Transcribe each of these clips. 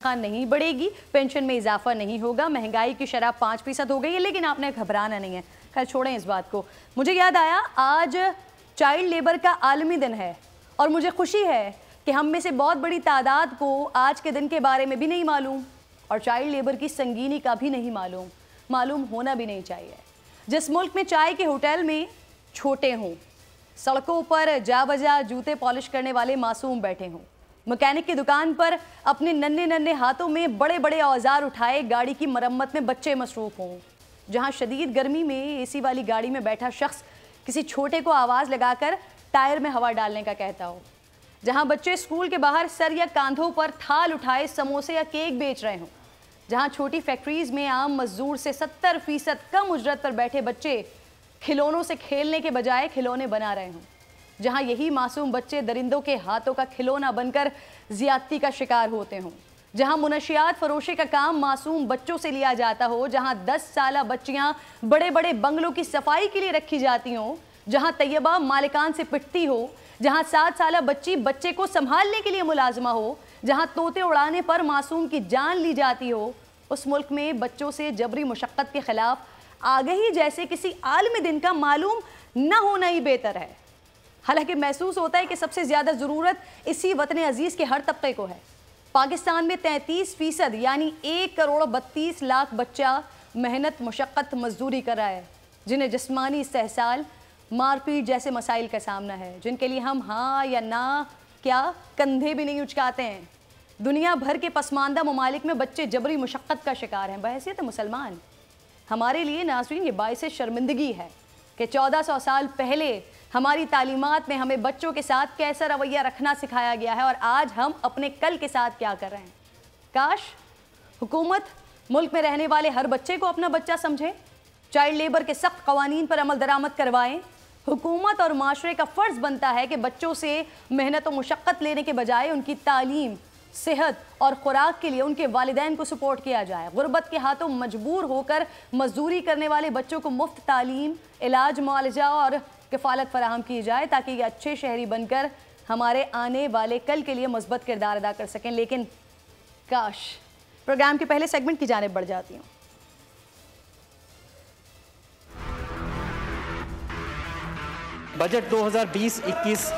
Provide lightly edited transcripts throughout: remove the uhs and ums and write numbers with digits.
तनख्वाह नहीं बढ़ेगी, पेंशन में इजाफा नहीं होगा, महंगाई की शरह 5% हो गई है, लेकिन आपने घबराना नहीं है। खैर छोड़ें इस बात को। मुझे याद आया आज चाइल्ड लेबर का आलमी दिन है और मुझे खुशी है कि हम में से बहुत बड़ी तादाद को आज के दिन के बारे में भी नहीं मालूम और चाइल्ड लेबर की संगीनी का भी नहीं मालूम होना भी नहीं चाहिए। जिस मुल्क में चाय के होटल में छोटे हों, सड़कों पर जा बजा जूते पॉलिश करने वाले मासूम बैठे हों, मैकेनिक की दुकान पर अपने नन्हे नन्हे हाथों में बड़े बड़े औजार उठाए गाड़ी की मरम्मत में बच्चे मसरूफ हों, जहां शदीद गर्मी में एसी वाली गाड़ी में बैठा शख्स किसी छोटे को आवाज़ लगाकर टायर में हवा डालने का कहता हो, जहां बच्चे स्कूल के बाहर सर या कांधों पर थाल उठाए समोसे या केक बेच रहे हों, जहां छोटी फैक्ट्रीज में आम मजदूर से 70% कम उजरत पर बैठे बच्चे खिलौनों से खेलने के बजाय खिलौने बना रहे हों, जहां यही मासूम बच्चे दरिंदों के हाथों का खिलौना बनकर ज्यादती का शिकार होते हों, जहां मुनशियात फरोशी का काम मासूम बच्चों से लिया जाता हो, जहां 10 साला बच्चियां बड़े बड़े बंगलों की सफाई के लिए रखी जाती हों, जहां तैयबा मालिकान से पिटती हो, जहां 7 साला बच्ची बच्चे को संभालने के लिए मुलाजमा हो, जहां तोते उड़ाने पर मासूम की जान ली जाती हो, उस मुल्क में बच्चों से जबरी मुशक्कत के खिलाफ आगही जैसे किसी आलमी दिन का मालूम न होना ही बेहतर है। हालांकि महसूस होता है कि सबसे ज़्यादा ज़रूरत इसी वतन अजीज़ के हर तबके को है। पाकिस्तान में 33% यानी 1,32,00,000 बच्चा मेहनत मुशक्कत मजदूरी कर रहा है, जिन्हें जिस्मानी इस्तेहसाल मारपीट जैसे मसाइल का सामना है, जिनके लिए हम हाँ या ना क्या कंधे भी नहीं उचकाते हैं। दुनिया भर के पसमानदा ममालिक में बच्चे जबरी मुशक्कत का शिकार हैं। बहैसियत मुसलमान हमारे लिए नाज़रीन ये बाइस शर्मिंदगी है कि 1400 साल पहले हमारी तालीमात में हमें बच्चों के साथ कैसा रवैया रखना सिखाया गया है और आज हम अपने कल के साथ क्या कर रहे हैं। काश हुकूमत मुल्क में रहने वाले हर बच्चे को अपना बच्चा समझे, चाइल्ड लेबर के सख्त कवानीन पर अमल दरामद करवाएं। हुकूमत और माशरे का फ़र्ज़ बनता है कि बच्चों से मेहनत और मुशक्क़त लेने के बजाय उनकी तालीम, सेहत और खुराक के लिए उनके वालिदैन को सपोर्ट किया जाए। गुर्बत के हाथों मजबूर होकर मजदूरी करने वाले बच्चों को मुफ्त तालीम, इलाज, मुआलजा और किफ़ालत फराहम की जाए ताकि ये अच्छे शहरी बनकर हमारे आने वाले कल के लिए मस्बत किरदार अदा कर सकें। लेकिन काश प्रोग्राम के पहले सेगमेंट की जानिब बढ़ जाती हूँ। बजट 2020-21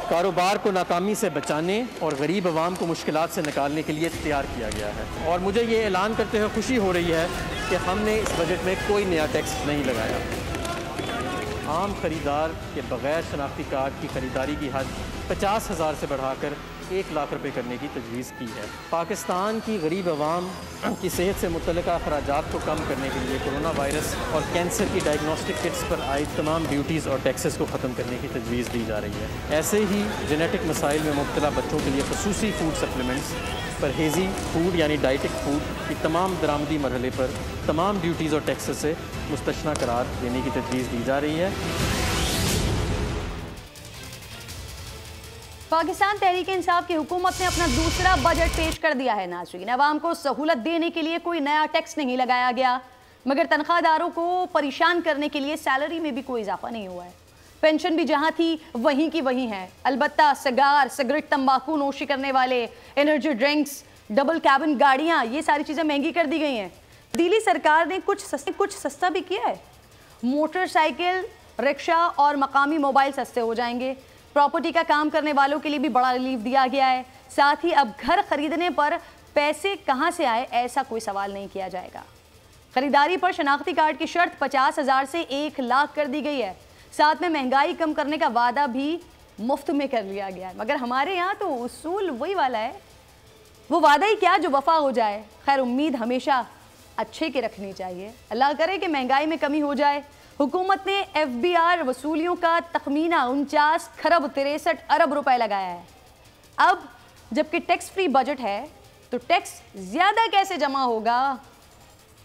कारोबार को नाकामी से बचाने और गरीब आवाम को मुश्किलात से निकालने के लिए तैयार किया गया है और मुझे ये ऐलान करते हुए खुशी हो रही है कि हमने इस बजट में कोई नया टैक्स नहीं लगाया। आम खरीदार के बगैर शनाख्ती कार्ड की ख़रीदारी की हद 50,000 से बढ़ाकर 1 लाख रुपए करने की तजवीज़ की है। पाकिस्तान की गरीब आवाम की सेहत से मुतल्लिक़ अखराजात को कम करने के लिए कोरोना वायरस और कैंसर की डायग्नोस्टिक किट्स पर आयद तमाम ड्यूटीज़ और टैक्सेस को ख़त्म करने की तजवीज़ दी जा रही है। ऐसे ही जेनेटिक मसाइल में मुब्तला बच्चों के लिए खसूसी फूड सप्लीमेंट्स, परहेज़ी फूड यानी डाइटिक फूड की तमाम दरामदी मरहले पर तमाम ड्यूटीज़ और टैक्सेस से मुस्तशना करार देने की तजवीज़ दी जा रही है। पाकिस्तान तहरीक इंसाफ की हुकूमत ने अपना दूसरा बजट पेश कर दिया है। नाज़रीन, अवाम को सहूलत देने के लिए कोई नया टैक्स नहीं लगाया गया, मगर तनख्वाहदारों को परेशान करने के लिए सैलरी में भी कोई इजाफा नहीं हुआ है। पेंशन भी जहां थी वहीं की वहीं है। अलबत्ता सिगार, सिगरेट, तंबाकू नोशी करने वाले, एनर्जी ड्रिंक्स, डबल कैबिन गाड़ियां, ये सारी चीज़ें महंगी कर दी गई हैं। दिल्ली सरकार ने कुछ सस्ता भी किया है। मोटरसाइकिल, रिक्शा और मकामी मोबाइल सस्ते हो जाएंगे। प्रॉपर्टी का काम करने वालों के लिए भी बड़ा रिलीफ दिया गया है। साथ ही अब घर खरीदने पर पैसे कहां से आए ऐसा कोई सवाल नहीं किया जाएगा। खरीदारी पर शनाख्ती कार्ड की शर्त 50,000 से 1 लाख कर दी गई है। साथ में महंगाई कम करने का वादा भी मुफ्त में कर लिया गया है। मगर हमारे यहाँ तो उसूल वही वाला है, वो वादा ही क्या जो वफा हो जाए। खैर उम्मीद हमेशा अच्छे की रखनी चाहिए। अल्लाह करे कि महंगाई में कमी हो जाए। हुकूमत ने FBR वसूलियों का तखमीना 49 खरब 63 अरब रुपए लगाया है। अब जबकि टैक्स फ्री बजट है तो टैक्स ज़्यादा कैसे जमा होगा,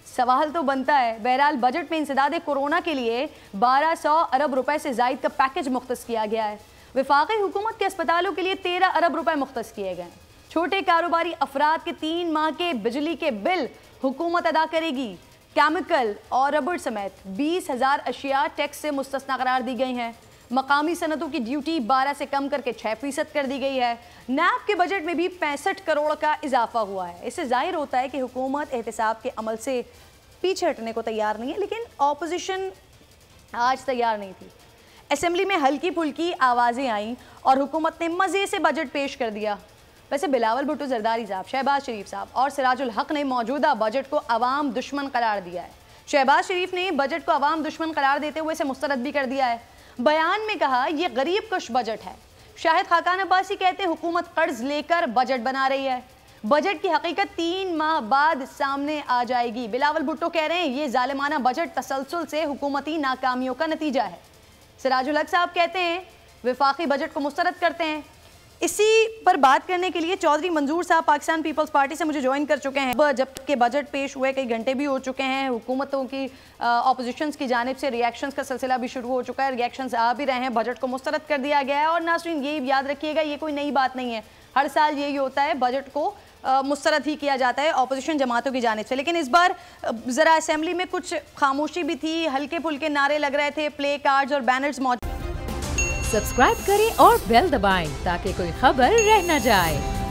सवाल तो बनता है। बहरहाल बजट में इंसदाद कोरोना के लिए 1200 अरब रुपए से ज़ायद का पैकेज मुख्तस किया गया है। वफाकी हुकूमत के अस्पतालों के लिए 13 अरब रुपए मुख्तस किए गए। छोटे कारोबारी अफराद के 3 माह के बिजली के बिल हुकूमत अदा करेगी। केमिकल और रबड़ समेत 20,000 अशिया टैक्स से मुस्तस्ना करार दी गई हैं। मकामी सनतों की ड्यूटी 12 से कम करके 6% कर दी गई है। नैब के बजट में भी 65 करोड़ का इजाफा हुआ है। इससे जाहिर होता है कि हुकूमत एहतसाब के अमल से पीछे हटने को तैयार नहीं है, लेकिन ऑपोजिशन आज तैयार नहीं थी। असेंबली में हल्की फुल्की आवाज़ें आईं और हुकूमत ने मज़े से बजट पेश कर दिया। वैसे बिलावल भुट्टो जरदारी साहब, शहबाज शरीफ साहब और सिराजुल हक ने मौजूदा बजट को अवाम दुश्मन करार दिया है। शहबाज शरीफ ने बजट को अवाम दुश्मन करार देते हुए इसे मुस्तरद भी कर दिया है। बयान में कहा यह गरीब कश बजट है। शाहिद खाकान अब्बासी कहते हैं हुकूमत कर्ज लेकर बजट बना रही है। बजट की हकीकत 3 माह बाद सामने आ जाएगी। बिलावल भुट्टो कह रहे हैं ये जालिमाना बजट तसलसल से हुकूमती नाकामियों का नतीजा है। सिराजुल हक साहब कहते हैं वफाकी बजट को मुस्तरद करते हैं। इसी पर बात करने के लिए चौधरी मंजूर साहब पाकिस्तान पीपल्स पार्टी से मुझे ज्वाइन कर चुके हैं। जबकि बजट पेश हुए कई घंटे भी हो चुके हैं, हुकूमतों की ऑपोजिशंस की जानिब से रिएक्शंस का सिलसिला भी शुरू हो चुका है। रिएक्शंस आ भी रहे हैं, बजट को मुस्तरद कर दिया गया है। और नाज़रीन ये याद रखिएगा ये कोई नई बात नहीं है, हर साल यही होता है, बजट को मुस्तरद ही किया जाता है ऑपोजिशन जमातों की जानिब से। लेकिन इस बार ज़रा असेंबली में कुछ खामोशी भी थी, हल्के फुल्के नारे लग रहे थे, प्ले कार्ड्स और बैनर्स मौजूद। सब्सक्राइब करें और बेल दबाएं ताकि कोई खबर रह न जाए।